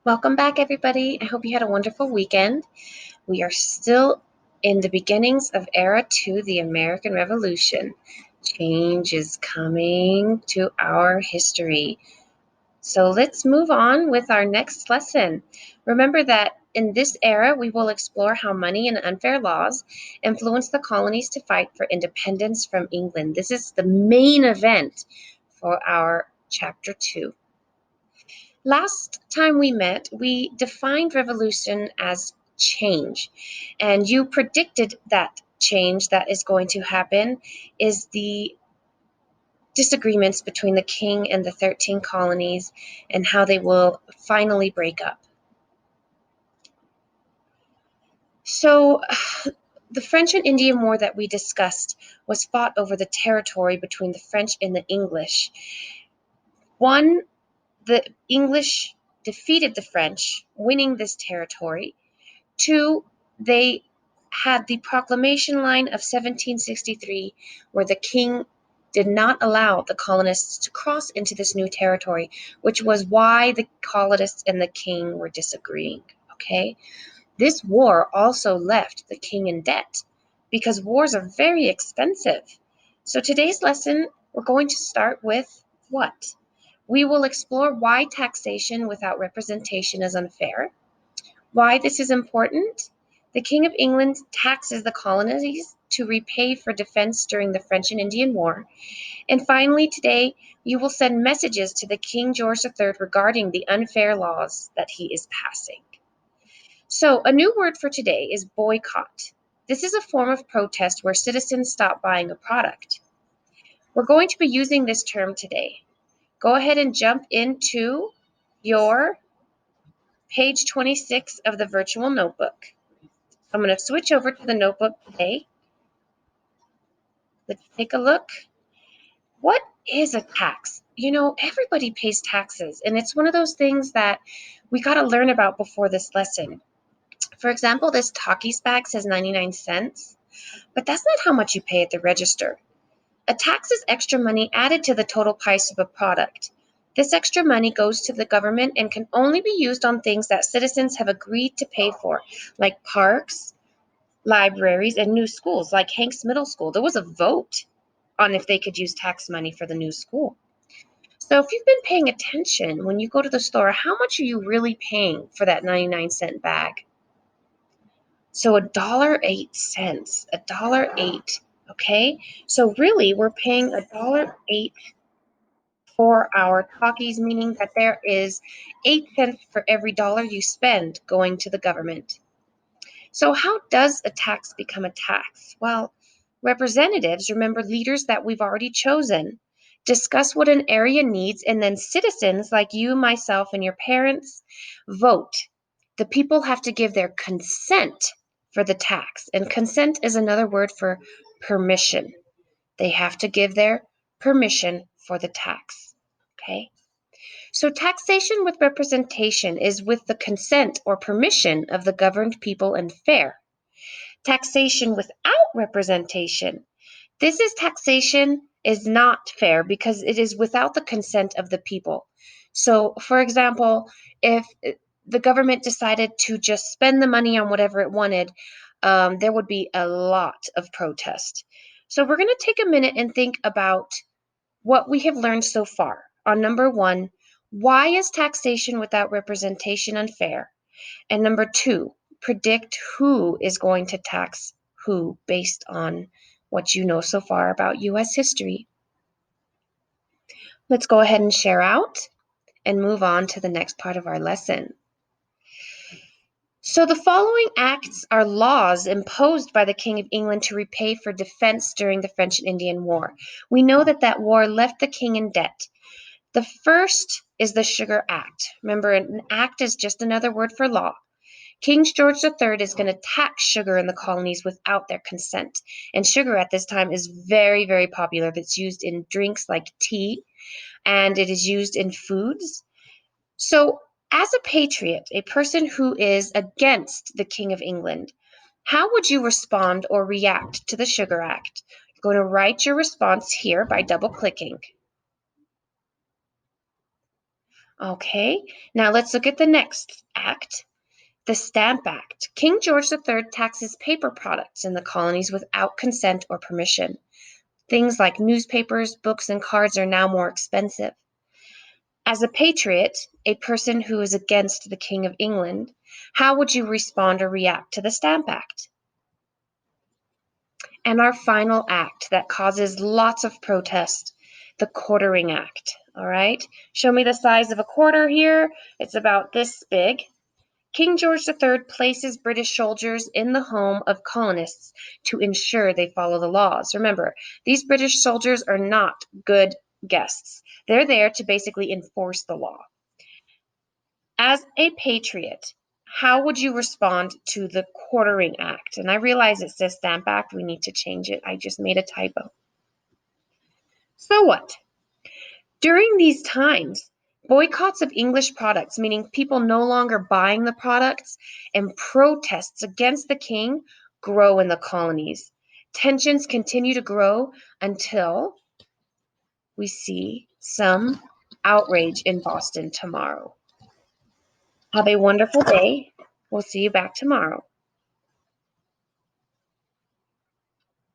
Welcome back, everybody. I hope you had a wonderful weekend. We are still in the beginnings of Era 2, the American Revolution. Change is coming to our history. So let's move on with our next lesson. Remember that in this era, we will explore how money and unfair laws influenced the colonies to fight for independence from England. This is the main event for our chapter 2. Last time we met, we defined revolution as change, and you predicted that change that is going to happen is the disagreements between the king and the 13 colonies and how they will finally break up. So, the French and Indian War that we discussed was fought over the territory between the French and the English. One, the English defeated the French, winning this territory. Two, they had the proclamation line of 1763, where the king did not allow the colonists to cross into this new territory, which was why the colonists and the king were disagreeing. Okay? This war also left the king in debt because wars are very expensive. So today's lesson, we're going to start with what? We will explore why taxation without representation is unfair, why this is important. The King of England taxes the colonies to repay for defense during the French and Indian War. And finally, today, you will send messages to the King George III regarding the unfair laws that he is passing. So, a new word for today is boycott. This is a form of protest where citizens stop buying a product. We're going to be using this term today. Go ahead and jump into your page 26 of the virtual notebook. I'm going to switch over to the notebook today. Let's take a look. What is a tax? You know, everybody pays taxes, and it's one of those things that we got to learn about before this lesson. For example, this Takis bag says 99 cents, but that's not how much you pay at the register. A tax is extra money added to the total price of a product. This extra money goes to the government and can only be used on things that citizens have agreed to pay for, like parks, libraries, and new schools, like Hanks Middle School. There was a vote on if they could use tax money for the new school. So if you've been paying attention when you go to the store, how much are you really paying for that 99-cent bag? So $1.08, $1.08. Okay, so really we're paying $1.08 for our Takis, meaning that there is 8 cents for every dollar you spend going to the government. So how does a tax become a tax? Well, representatives, remember leaders that we've already chosen, discuss what an area needs, and then citizens like you, myself, and your parents vote. The people have to give their consent for the tax, and consent is another word for permission. They have to give their permission for the tax. Okay? So taxation with representation is with the consent or permission of the governed people and fair. Taxation without representation. This is taxation is not fair because it is without the consent of the people. So, for example, if the government decided to just spend the money on whatever it wanted, there would be a lot of protest. So, we're going to take a minute and think about what we have learned so far. On number one, why is taxation without representation unfair? And number two, predict who is going to tax who based on what you know so far about US history. Let's go ahead and share out and move on to the next part of our lesson. So the following acts are laws imposed by the King of England to repay for defense during the French and Indian War. We know that that war left the king in debt. The first is the Sugar Act. Remember, an act is just another word for law. King George III is going to tax sugar in the colonies without their consent. And sugar at this time is very, very popular. It's used in drinks like tea, and it is used in foods. So, as a patriot, a person who is against the King of England, how would you respond or react to the Sugar Act? You're going to write your response here by double clicking. Okay, now let's look at the next act, the Stamp Act. King George III taxes paper products in the colonies without consent or permission. Things like newspapers, books, and cards are now more expensive. As a patriot, a person who is against the King of England, how would you respond or react to the Stamp Act? And our final act that causes lots of protest, the Quartering Act. All right, show me the size of a quarter here. It's about this big. King George III places British soldiers in the home of colonists to ensure they follow the laws. Remember, these British soldiers are not good guests. They're there to basically enforce the law. As a patriot, how would you respond to the Quartering Act? And I realize it says Stamp Act. We need to change it. I just made a typo. So what? During these times, boycotts of English products, meaning people no longer buying the products, and protests against the king grow in the colonies. Tensions continue to grow until we see some outrage in Boston tomorrow. Have a wonderful day. We'll see you back tomorrow.